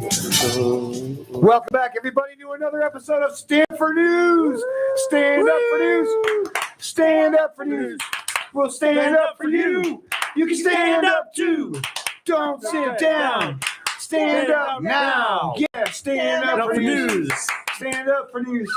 Welcome back, everybody, to another episode of Stand for News. Stand up for news. Stand up for news. We'll stand up for you. You can stand up too. Don't sit down. Stand up now. Yeah, stand up for news. Stand up for news.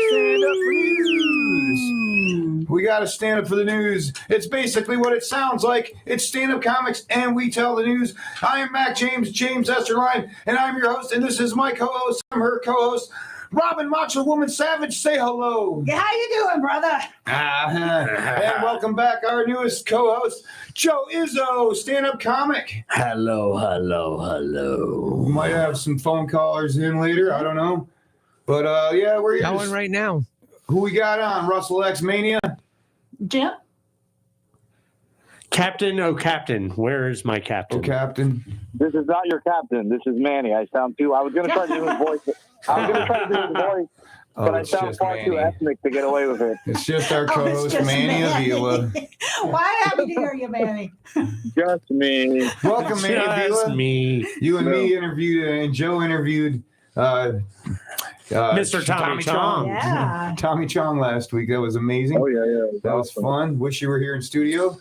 Stand up for news. We got to stand up for the news. It's basically what it sounds like. It's stand-up comics, and we tell the news. I am Mac James Esterline, and I'm your host, and this is my co-host. I'm her co-host, Robin Macho Woman Savage. Say hello. Yeah, how you doing, brother? And welcome back, our newest co-host, Joe Izzo, stand-up comic. Hello. We might have some phone callers in later. I don't know. But, yeah, we're here. Got one right now. Who we got on? Russell X Mania? Jim? Captain, oh, Captain. Where is my captain? Oh, Captain. This is not your captain. This is Manny. I sound too... I was going to try to do his voice. But I sound far too ethnic to get away with it. It's just our co-host, Manny Avila. Why happy to hear you, Manny? Just me. Welcome, Manny Avila. Just me. You and me interviewed, and Joe interviewed Mr. Tommy Chong. Yeah. Tommy Chong last week. That was amazing. Oh, yeah. That was fun. Wish you were here in studio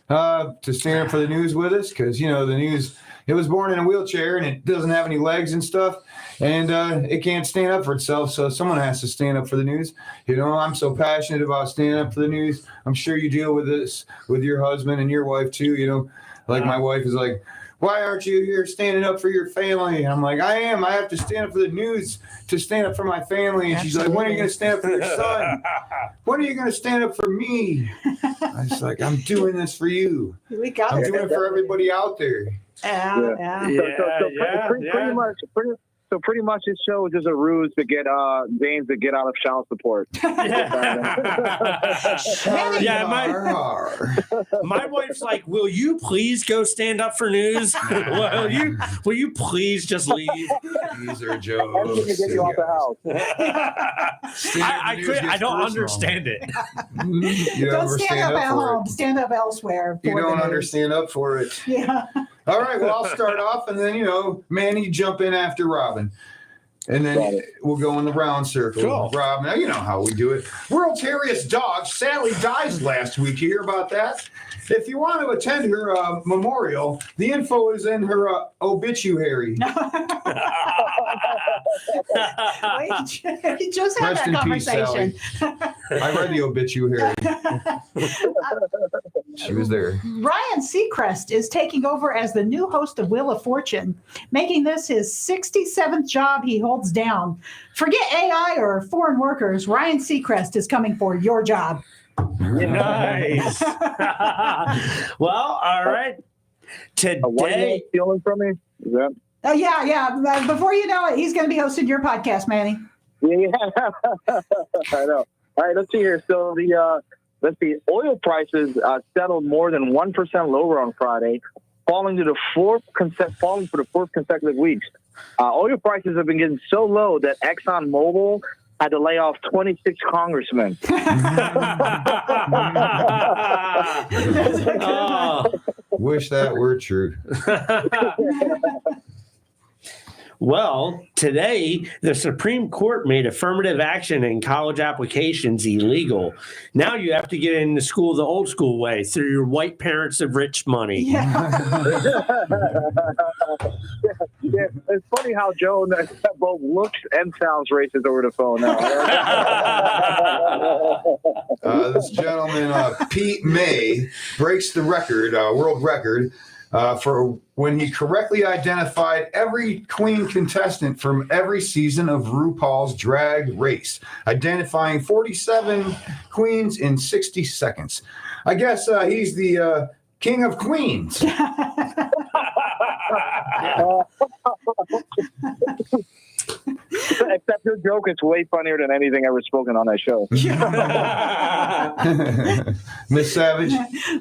to stand up for the news with us, because, you know, the news, it was born in a wheelchair, and it doesn't have any legs and stuff, and it can't stand up for itself, so someone has to stand up for the news. You know, I'm so passionate about standing up for the news. I'm sure you deal with this with your husband and your wife, too. You know, like my wife is like, why aren't you here standing up for your family? And I'm like, I am. I have to stand up for the news to stand up for my family. And she's like, when are you going to stand up for your son? When are you going to stand up for me? I was like, I'm doing this for you. I'm doing it for everybody out there. Yeah. So pretty much this show is just a ruse to get James to get out of child support. My wife's like, will you please go stand up for news? Will you please just leave? These are jokes. To get you out the house. I don't understand it. You Don't stand up at home. Stand up elsewhere. You don't understand up for it. Yeah. All right, well, I'll start off, and then, you know, Manny, jump in after Robin. And then we'll go in the round circle. Cool. Rob, now you know how we do it. World's hairiest dog sadly dies last week. You hear about that? If you want to attend her memorial, the info is in her obituary. We just had that conversation. I read the obituary. She was there. Ryan Seacrest is taking over as the new host of Wheel of Fortune, making this his 67th job he holds down. Forget AI or foreign workers. Ryan Seacrest is coming for your job. Nice. Well, all right. Today, stealing from me? Is that? Oh, yeah. Before you know it, he's going to be hosting your podcast, Manny. Yeah. I know. All right, let's see here. So oil prices settled more than 1% lower on Friday, falling for the fourth consecutive weeks. Oil prices have been getting so low that ExxonMobil had to lay off 26 congressmen. Wish that were true. Well, today, the Supreme Court made affirmative action in college applications illegal. Now you have to get into school the old school way, through your white parents of rich money. Yeah. Yeah, it's funny how Joe both looks and sounds racist over the phone now. This gentleman, Pete May, breaks the record, world record, for when he correctly identified every queen contestant from every season of RuPaul's Drag Race, identifying 47 queens in 60 seconds. I guess he's the king of queens. Except your joke is way funnier than anything ever spoken on that show. Miss Savage?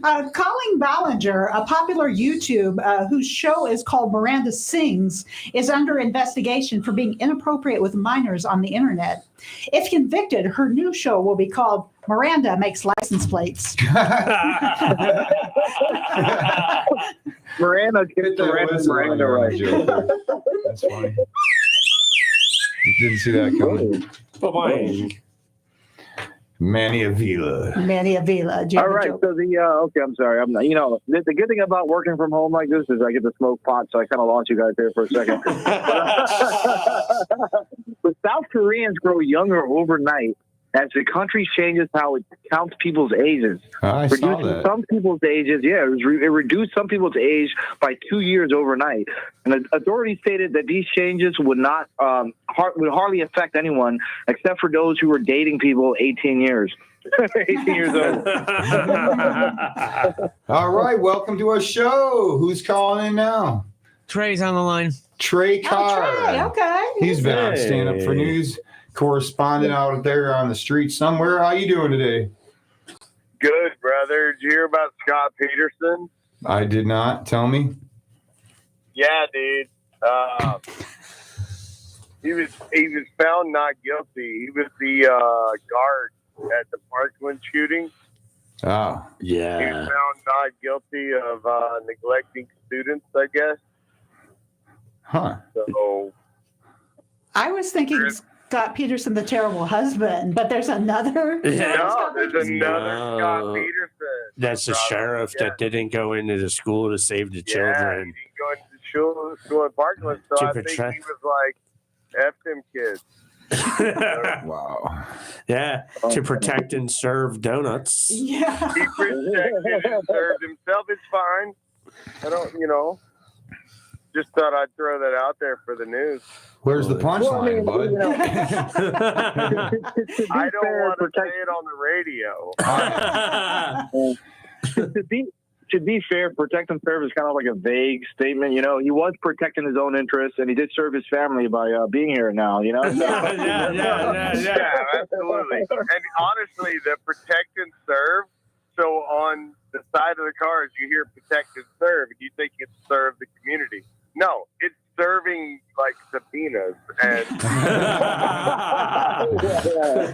Colleen Ballinger, a popular YouTube whose show is called Miranda Sings, is under investigation for being inappropriate with minors on the internet. If convicted, her new show will be called Miranda Makes License Plates. Miranda, Get that whistle on Miranda, your right? joke. That's funny. Didn't see that coming. Bye-bye. Manny Avila. Manny Avila. All right, so okay, I'm sorry. I'm not, the good thing about working from home like this is I get to smoke pot, so I kind of lost you guys there for a second. But South Koreans grow younger overnight as the country changes how it counts people's ages. I saw Reducing that. some people's ages, it reduced some people's age by 2 years overnight. And the authorities stated that these changes would not would hardly affect anyone except for those who were dating people 18 years. 18 years old. All right, welcome to our show. Who's calling in now? Trey's on the line. Trey Carr. Trey, okay. He's been on Hey. Stand Up for News, correspondent out there on the street somewhere. How you doing today? Good, brother. Did you hear about Scott Peterson? I did not. Tell me. Yeah, dude. He was found not guilty. He was the guard at the Parkland shooting. Ah, He was Yeah. found not guilty of neglecting students, I guess. huh. So I was thinking Scott Peterson, the terrible husband, but there's another. Yeah. no, Scott there's Peterson. another No. Scott Peterson. That's the sheriff that didn't go into the school to save the Yeah, he children. didn't go into the school in Parkland, so To I think portray- he was like, F them kids. Wow. Yeah, to protect and serve donuts. Yeah. He protected and served himself. It's fine. I don't, just thought I'd throw that out there for the news. Where's the punchline, bud? I don't want to say it on the radio. To be fair, protect and serve is kind of like a vague statement. He was protecting his own interests, and he did serve his family by being here now. yeah. Yeah, absolutely. And honestly, the protect and serve. So on the side of the cars, you hear protect and serve, and you think it's serve the community. No, it's serving like subpoenas and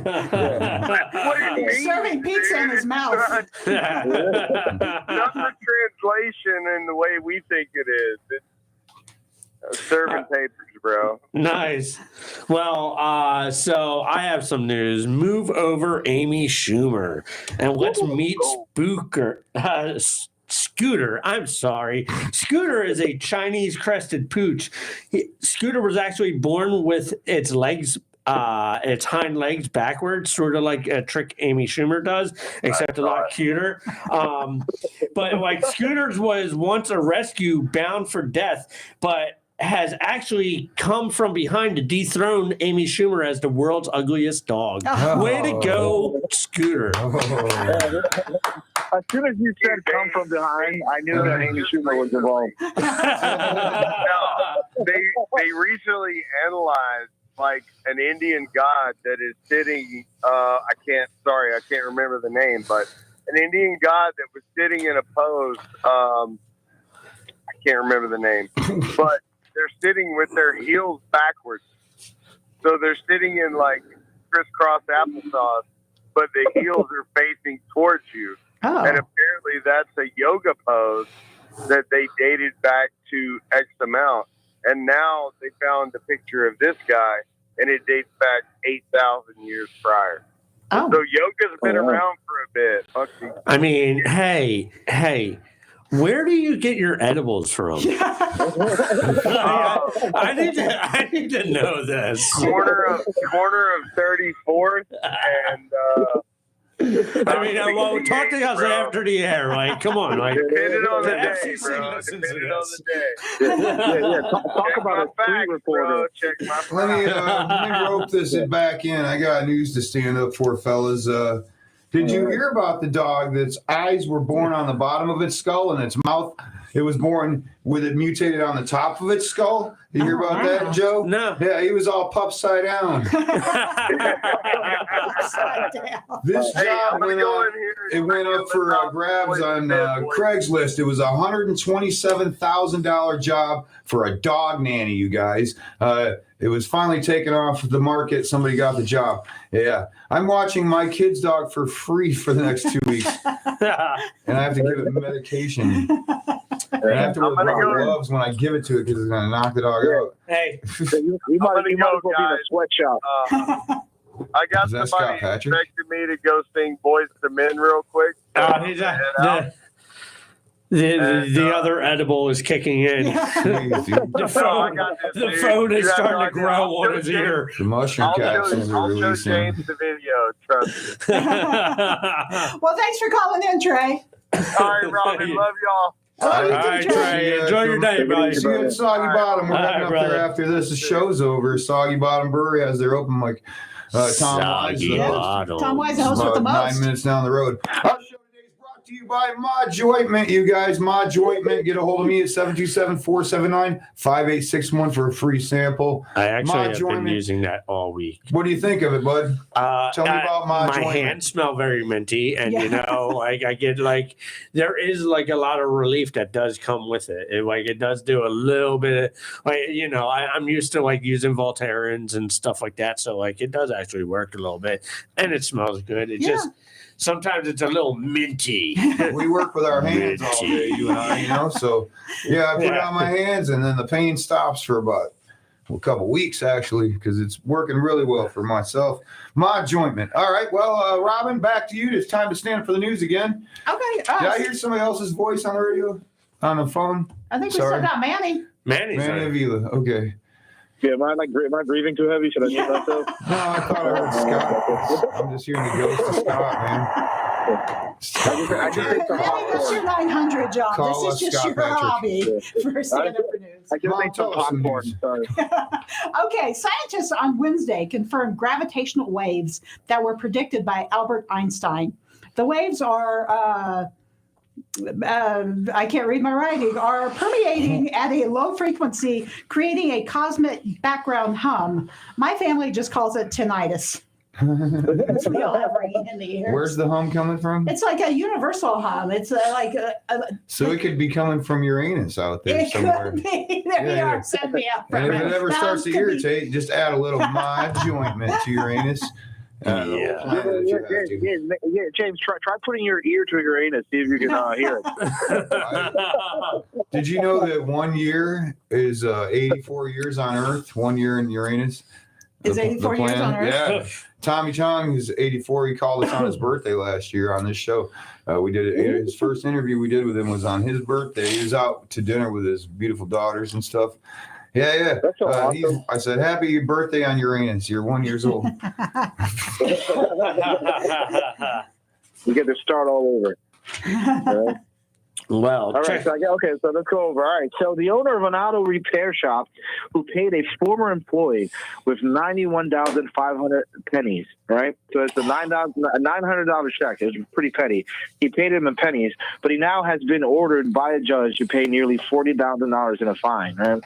what it He's means, serving pizza in dude. his mouth. It's not the translation in the way we think it is. It's serving papers, bro. Nice. Well, so I have some news. Move over Amy Schumer. And let's meet Scooter. I'm sorry. Scooter is a Chinese crested pooch. Scooter was actually born with its legs, its hind legs backwards, sort of like a trick Amy Schumer does, except a lot cuter. But like Scooter's was once a rescue bound for death, but has actually come from behind to dethrone Amy Schumer as the world's ugliest dog. Oh. Way to go, Scooter. Oh. As soon as you said "come from behind," I knew that Amy Schumer was involved. No, they recently analyzed like an Indian god that is sitting. I can't remember the name, but an Indian god that was sitting in a pose. I can't remember the name, but they're sitting with their heels backwards. So they're sitting in like crisscross applesauce, but the heels are facing towards you. Oh. And apparently that's a yoga pose that they dated back to X amount. And now they found a picture of this guy, and it dates back 8,000 years prior. Oh. So yoga's been around for a bit. I mean, hey, where do you get your edibles from? I need to know this. Corner of 34th and I mean, well, talk to us after the air, right? Come on, like depending on the the day, FCC bro. listens to Depending on this. the day. Talk Check about my a street facts, reporter. bro. Check my Let facts. me rope this back in. I got news to stand up for, fellas. Did you hear about the dog that's eyes were born on the bottom of its skull and its mouth? It was born with it mutated on the top of its skull. You hear about that, Joe? No. Yeah, he was all upside down. This Hey, I'm job gonna went go on. in here. It went up for grabs on Craigslist. It was a $127,000 job for a dog nanny, you guys. It was finally taken off the market. Somebody got the job. Yeah. I'm watching my kid's dog for free for the next 2 weeks. And I have to give it medication. And I have to wear gloves when I give it to it because it's going to knock the dog out. Hey. You might as well be in a sweatshop. I got Is that somebody Scott Patrick? expecting me to go sing Boys to Men real quick. The other edible is kicking in. Jeez, dude. The phone is starting to grow on his ear. The mushroom I'll capsules show are releasing. James the video. Trust me. Well, thanks for calling in, Trey. All right, Robin. Love y'all. All right, Trey. Enjoy your day, buddy. See you at Soggy Bottom. We're heading up there after this. The show's over. Soggy Bottom Brewery has their open like Tom Wise. Tom Wise, the host with the most. 9 minutes down the road. Our show today is brought to you by Mod Jointment, you guys. Mod Jointment. Get a hold of me at 727-479-5861 for a free sample. I actually Mod have Jointment. been using that all week. What do you think of it, bud? Tell me about Mod my Jointment. hands smell very minty, and Yeah. you know, like I get like there is like a lot of relief that does come with it. It does do a little bit of like I'm used to like using Voltarens and stuff like that, so like it does actually work a little bit, and it smells good. It just sometimes it's a little minty. We work with our hands all day, you and I, so I put it on my hands and then the pain stops for about a couple weeks actually because it's working really well for myself. Mod Jointment. All right, well, Robin, back to you. It's time to stand up for the news again. Okay. Did I hear somebody else's voice on the radio, on the phone? I think we Sorry. still got Manny. Manny's Manny like, Avila. Okay. Yeah, am I breathing too heavy? Should I mute myself? No, I thought I heard Scott. I'm just hearing the ghost of Scott, man. I just ate some Manny, what's your popcorn. 900 job? Call This us is just Scott your Patrick. hobby for stand up for news. I just Mom, ate some tell us some popcorn. news. Sorry. Okay, scientists on Wednesday confirmed gravitational waves that were predicted by Albert Einstein. The waves are, I can't read my writing, are permeating at a low frequency, creating a cosmic background hum. My family just calls it tinnitus. It's real ringing in the ears. Where's the hum coming from? It's like a universal hum. It's like So it could be coming from Uranus out there it somewhere. could be. There you Yeah, are. yeah. Send me up. And if it ever starts to irritate, just add a little Mod Jointment to Uranus. Yeah. Yeah, James, try putting your ear to Uranus, see if you can hear it. Did you know that 1 year is 84 years on Earth? 1 year in Uranus. Is 84 years on Earth? Yeah. Tommy Chong is 84. He called us on his birthday last year on this show. We did it. His first interview we did with him was on his birthday. He was out to dinner with his beautiful daughters and stuff. Yeah. That's so awesome. I said, happy birthday on Uranus. You're 1 year old. You get to start all over. Right? well, All right, check. so let's go over. All right, so the owner of an auto repair shop who paid a former employee with 91,500 pennies, right? So it's a $900 check. It's pretty petty. He paid him in pennies, but he now has been ordered by a judge to pay nearly $40,000 in a fine, right?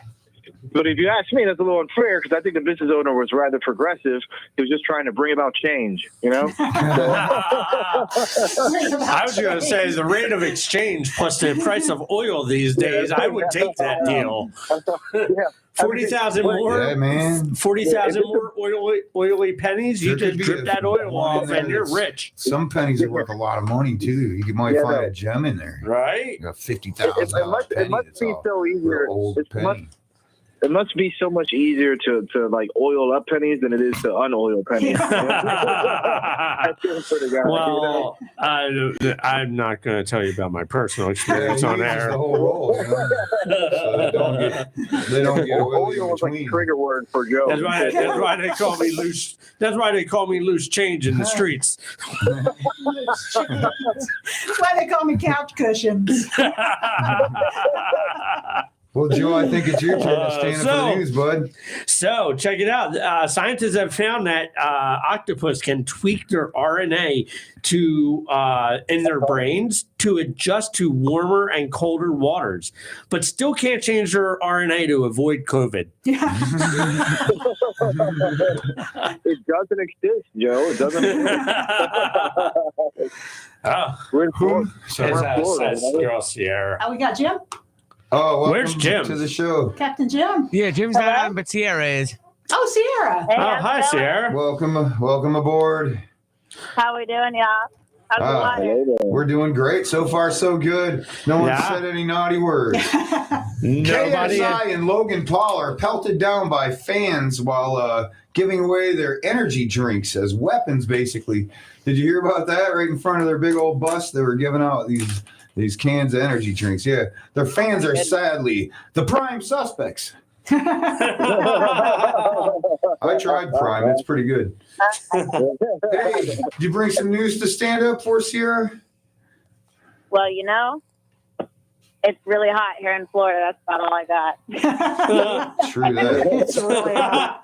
But if you ask me, that's a little unfair because I think the business owner was rather progressive. He was just trying to bring about change, I was going to say the rate of exchange plus the price of oil these days, I would take that deal. 40,000 more, Yeah, man. 40,000 more oily pennies. You There just could be drip a that oil one in off, there and you're that's- rich, Some pennies are worth a lot of money too. You might Yeah, find no. a gem in there. right? You got $50,000 It must penny. be so easier. Old It penny. It must be so much easier to like oil up pennies than it is to unoil pennies. I feel for the guy. Well, I'm not going to tell you about my personal experience Yeah, on he uses air. the whole roll, so they don't get oily oil in was like a between. trigger word for Joe. That's why they call me loose. That's why they call me loose change in the streets. That's why they call me couch cushions. Well, Joe, I think it's your turn to stand up for the news, bud. So check it out. Scientists have found that octopus can tweak their RNA to in their brains to adjust to warmer and colder waters, but still can't change their RNA to avoid COVID. It doesn't exist, Joe. It doesn't exist. We're in Florida. That's girl Sierra. We got Jim. Oh, welcome Where's Jim? to the show. Captain Jim. Yeah, Jim's not on, but Sierra is. Oh, Sierra. Hey, Oh, hi, Sierra. Welcome aboard. How we doing, y'all? How's the water? We're doing great. So far, so good. No one said any naughty words. Nobody. KSI and Logan Paul are pelted down by fans while giving away their energy drinks as weapons, basically. Did you hear about that? Right in front of their big old bus, they were giving out these cans of energy drinks. Yeah, their fans are sadly the prime suspects. I tried Prime. It's pretty good. Hey, did you bring some news to stand up for, Sierra? Well, you know, it's really hot here in Florida. That's about all I got. True that. It's really hot.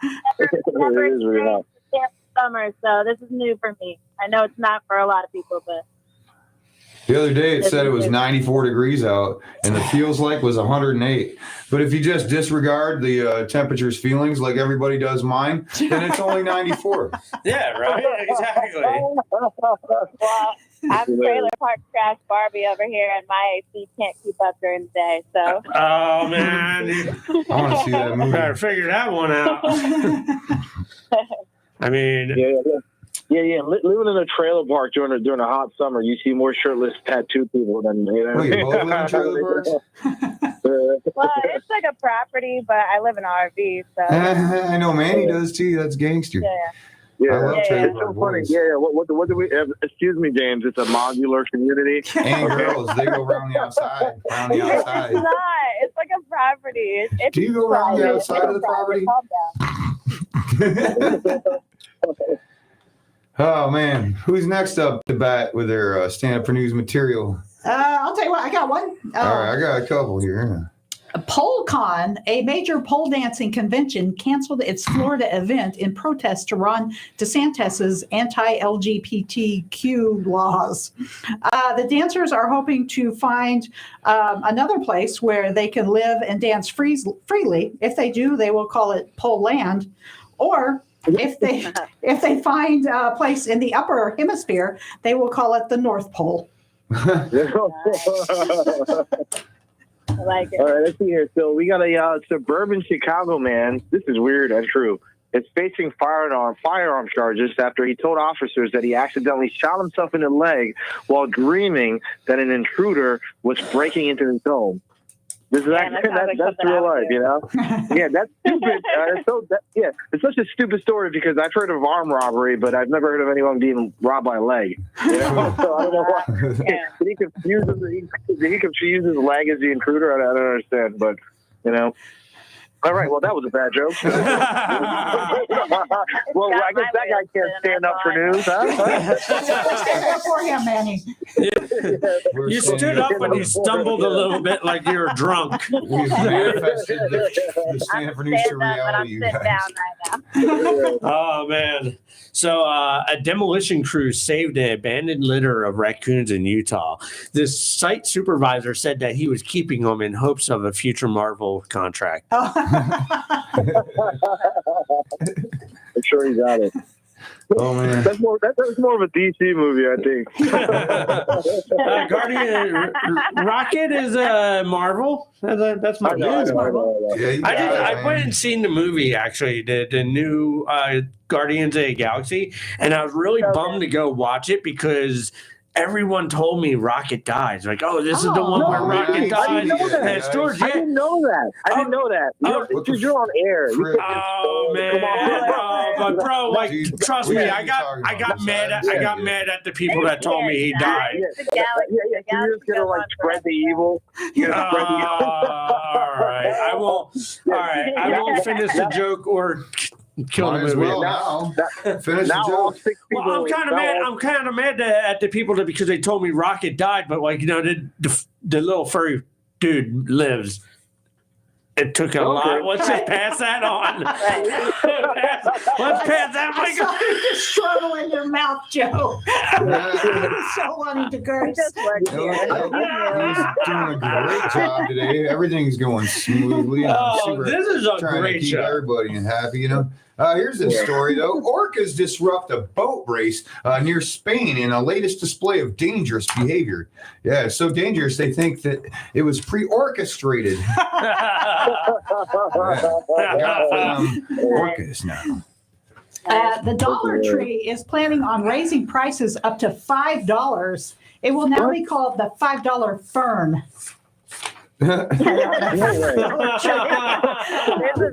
Never It is really hot. experienced summer, so this is new for me. I know it's not for a lot of people, but The other day it said it was 94 degrees out and the feels like was 108. But if you just disregard the temperature's feelings like everybody does mine, then it's only 94. Yeah, right? Exactly. well, I'm trailer park crash Barbie over here, and my AC can't keep up during the day. So, Oh, man. I want to see that movie. Better figure that one out. I mean, Yeah. Living in a trailer park during a hot summer, you see more shirtless tattooed people than Oh, you both live in trailer parks? well, it's like a property, but I live in an RV, so I know Manny does too. That's gangster. Yeah, I love trailer it's so park funny. boys. Yeah. What do we? Excuse me, James. It's a modular community. And girls, they go around the outside. Around the It's outside. not. It's like a property. It's Do you go around the private. outside of the property? Calm down. Oh, man. Who's next up to bat with their stand up for news material? I'll tell you what, I got one. All right, I got a couple here. PoleCon, a major pole dancing convention, canceled its Florida event in protest to Ron DeSantis' anti-LGBTQ laws. The dancers are hoping to find another place where they can live and dance freely. If they do, they will call it Pole Land. Or if they find a place in the upper hemisphere, they will call it the North Pole. I like it. All right, let's see here. So we got a suburban Chicago man. This is weird and true. Is facing firearm charges after he told officers that he accidentally shot himself in the leg while dreaming that an intruder was breaking into his home. This is Man, that sounds like that's something real out life, you know. Yeah, that's stupid. It's such a stupid story because I've heard of armed robbery, but I've never heard of anyone being robbed by a leg. You know? So I don't know why. Yeah. Did he confuse his leg as the intruder? I don't understand, but you know. All right, well, that was a bad joke. Well, I guess that guy can't stand up for news, huh? Stand up for him, Manny. You stood up when you stumbled a little bit like you were drunk. We've manifested the I'm stand up for news to standing up, but I'm reality, you sitting guys. down right now. Oh, man. So a demolition crew saved an abandoned litter of raccoons in Utah. This site supervisor said that he was keeping them in hopes of a future Marvel contract. I'm sure he got it. Oh, man. That's more of a DC movie, I think. Guardian Rocket is Marvel. That's my news. Yeah, you got it, I man. went and seen the movie, actually, the new Guardians of the Galaxy, and I was really bummed to go watch it because everyone told me Rocket dies. Like, oh, this is the one where Rocket really? dies. I didn't know that. And it's towards I didn't know that. You're on air. Oh man! Come on. But bro, like, Dude, trust we me, had I you got talking mad about at that. the people that told me he died. The galaxy, the You're galaxy just gonna goes like on spread the forever. evil. You're gonna spread the evil. All right, I won't. All right, I won't finish the joke or kill Might the as movie. well now. Finish Now the all joke. 6 people. Well, I'm kind of mad at the people that because they told me Rocket died, but like the little furry dude lives. It took a lot. Let's just pass that on. Let's pass that. I saw you just struggle in your mouth, Joe. So wanting to curse. Just work here. He's doing a great job today. Everything's going smoothly. This is a trying to great keep show. everybody happy, Here's the story, though. Orcas disrupt a boat race near Spain in a latest display of dangerous behavior. Yeah, it's so dangerous they think that it was pre-orchestrated. Orcas now. The Dollar Tree is planning on raising prices up to $5. It will now be called the $5 Fern. There's a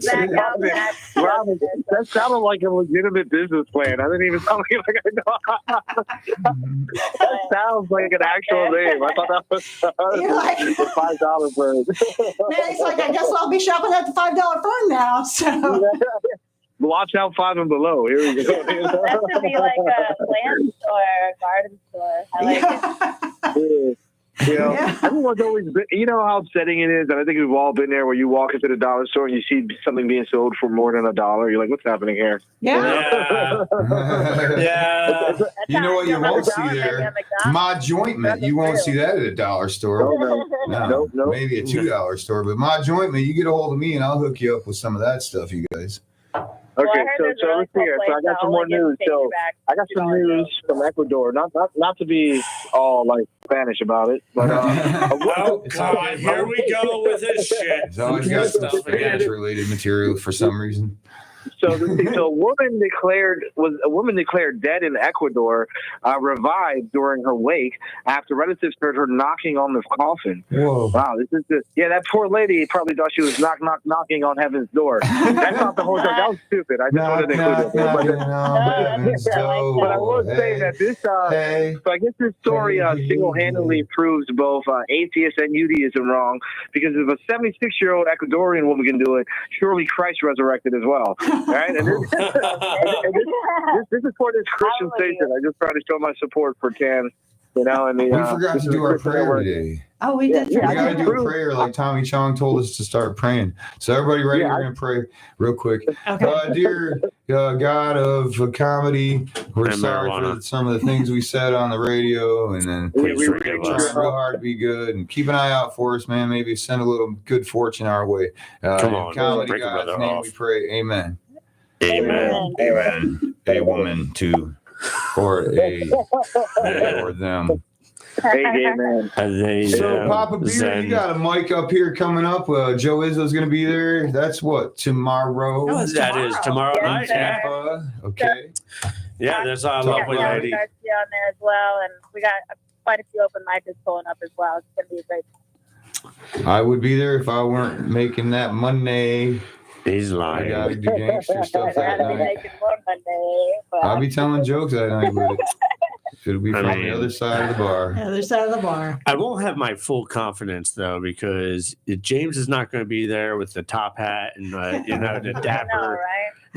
back out back. Robin, that sounded like a legitimate business plan. I didn't even sound like I know. That sounds like an actual name. I thought that was You're like, the $5 bird. man, he's like, I guess I'll be shopping at the $5 Fern now. So Watch out, 5 and below. Here we go. That should be like a plant store, a garden store. I like it. Everyone's always been, how upsetting it is, and I think we've all been there where you walk into the dollar store and you see something being sold for more than $1. You're like, what's happening here? Yeah. You know what you won't see there? My jointment. You won't see that at a dollar store. No. Maybe a $2 store, but my jointment, you get a hold of me and I'll hook you up with some of that stuff, you guys. Okay, so let's see here. So I got some more news. So I got some news from Ecuador. Not to be all like Spanish about it, but Oh God, here we go with this shit. It's always got some Spanish-related material for some reason. So a woman declared dead in Ecuador, revived during her wake after relatives heard her knocking on the coffin. Whoa! Wow, that poor lady probably thought she was knocking on heaven's door. That's not the whole story. That was stupid. I just wanted to include it. But I will say that this. So I guess this story single-handedly proves both atheist and Judaism wrong, because if a 76-year-old Ecuadorian woman can do it, surely Christ resurrected as well. All right, and this is for this Christian station. I just try to show my support for TAN, and we forgot to do our prayer today. Oh, we did. We got to do a prayer like Tommy Chong told us to start praying. So everybody ready? We're going to pray real quick. Okay. Dear God of comedy, we're sorry for some of the things we said on the radio, and then we're trying real hard to be good and keep an eye out for us, man. Maybe send a little good fortune our way. Come on, comedy break God's name off. We pray. Amen. Amen. Amen. A woman to or a or them. Amen. So, Papa Beer, you got a mic up here coming up. Joe Izzo's going to be there. That's what, tomorrow? That is tomorrow night. Tampa. Okay. Yeah, there's a lovely lady. on there as well, and we got quite a few open micers pulling up as well. It's going to be a great. I would be there if I weren't making that money. He's I lying. got to do gangster stuff that night. Making more Monday, but I'll be telling jokes that night with it. It'll be from the other side of the bar. The other side of the bar. I won't have my full confidence though, because James is not going to be there with the top hat and the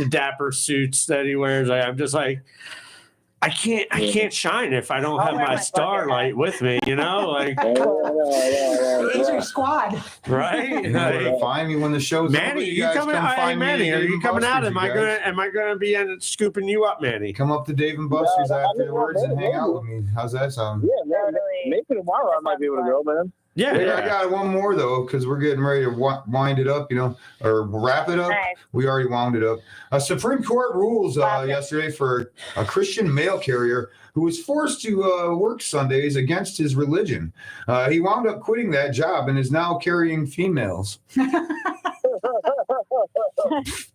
dapper suits that he wears. I'm just like, I can't shine if I don't have my starlight with me. He's your squad. Right? You know where to find me when the show's Manny, over. you guys coming? come Hey, find me Manny, at are Dave you and coming out? Buster's, Am I gonna be scooping you up, Manny? Come up to Dave and Buster's afterwards and hang out with me. How's that sound? Yeah, man. Maybe tomorrow I might be able to go, man. Yeah, I got one more though, because we're getting ready to wind it up, or wrap it up. Nice. We already wound it up. Supreme Court rules yesterday for a Christian mail carrier who was forced to work Sundays against his religion. He wound up quitting that job and is now carrying females.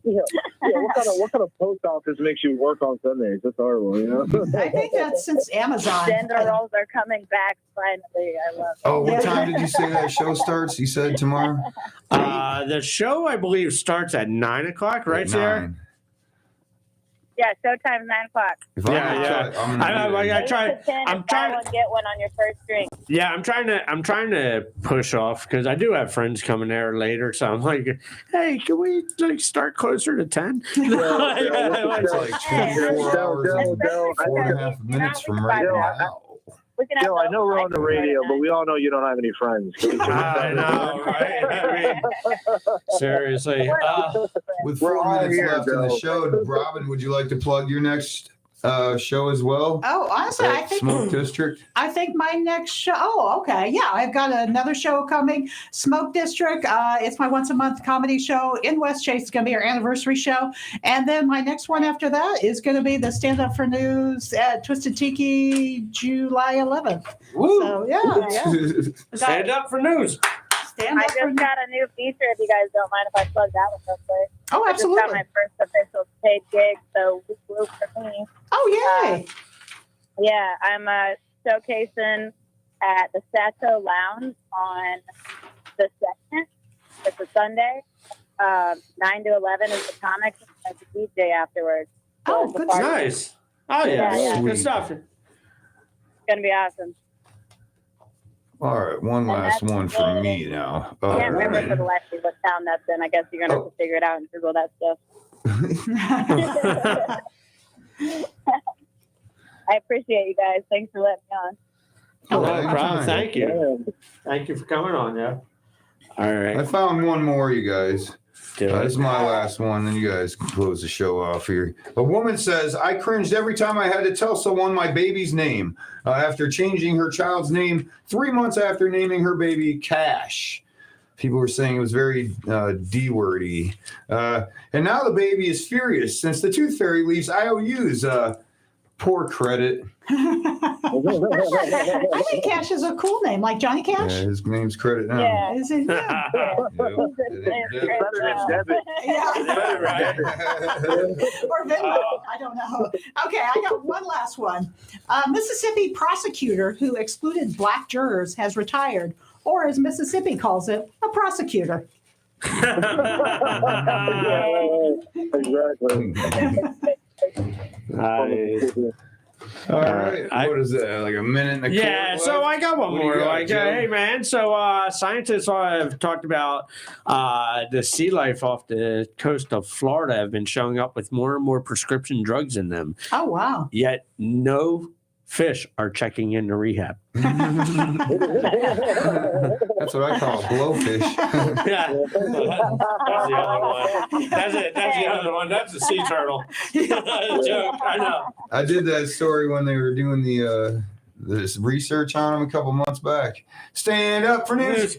What kind of post office makes you work on Sundays? That's horrible, I think that's since Amazon. gender roles are coming back finally. I love it. Oh, what time did you say that show starts? You said tomorrow? The show, I believe, starts at 9:00, right, Sarah? 9. Yeah, showtime 9:00. If I'm I'm trying to get one on your first drink. Yeah, I'm trying to push off because I do have friends coming there later. So I'm like, hey, can we start closer to 10? It's like 24 hours and 4.5 minutes from right now. We can have Yo, I know we're on the radio, but we all know you don't have any friends. I know, right? I mean, seriously. With We're 4 all minutes here, left in the Bill. show, Robin, would you like to plug your next show as well? Oh, honestly, I At think Smoke District. my next show. Oh, okay. Yeah, I've got another show coming. Smoke District. It's my once a month comedy show in West Chase. It's going to be our anniversary show. And then my next one after that is going to be the Stand Up for News at Twisted Tiki, July 11th. Woo! So, yeah. Stand up for news. Stand I Up for just News. got a new feature. If you guys don't mind if I plug that one real quick. Oh, I just got absolutely. my first official paid gig, so woo for me. Oh, yay. Yeah, I'm showcasing at the Sato Lounge on the 2nd. It's a Sunday. 9 to 11 is the comics and the DJ afterwards. So Oh, it's a good party. Nice. Oh, yeah. Yeah. Good stuff. It's going to be awesome. All right, one last one for me now. I can't remember right. for the last what town that's in. I guess you're going to have to figure it out and Google that stuff. I appreciate you guys. Thanks for letting me on. No anytime. problem. Thank you. Thank you for coming on, yeah. All I right. found one more, you guys. Do This it. is my last one, then you guys can close the show off here. A woman says, I cringed every time I had to tell someone my baby's name after changing her child's name 3 months after naming her baby Cash. People were saying it was very D-wordy. And now the baby is furious since the tooth fairy leaves IOUs. Poor credit. I think Cash is a cool name, like Johnny Yeah, Cash. his name's credit now. Yeah. Is it? Yeah. Yeah. Better than debit. Yeah. Right. Or Venmo. I don't know. Okay, I got one last one. Mississippi prosecutor who excluded black jurors has retired, or as Mississippi calls it, a prosecutor. Exactly. Nice. All right. What is that? Like a minute and a Yeah, quarter so left? I got one What do you more. got, Like, Joe? hey, man. So scientists have talked about the sea life off the coast of Florida have been showing up with more and more prescription drugs in them. Oh, wow. Yet no fish are checking into rehab. That's what I call a blowfish. Yeah, that's the other one. That's it. That's the other one. That's a sea turtle. Joke. I know. I did that story when they were doing this research on them a couple months back. Stand up for news.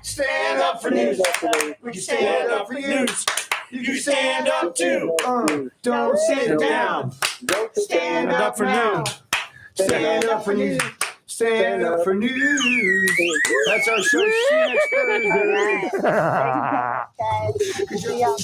Stand up for news. We can stand up for you. You can stand up too. Don't sit down. Stand up for news. Stand up for news. Stand up for news. That's our show. See you next Thursday. Guys, see y'all.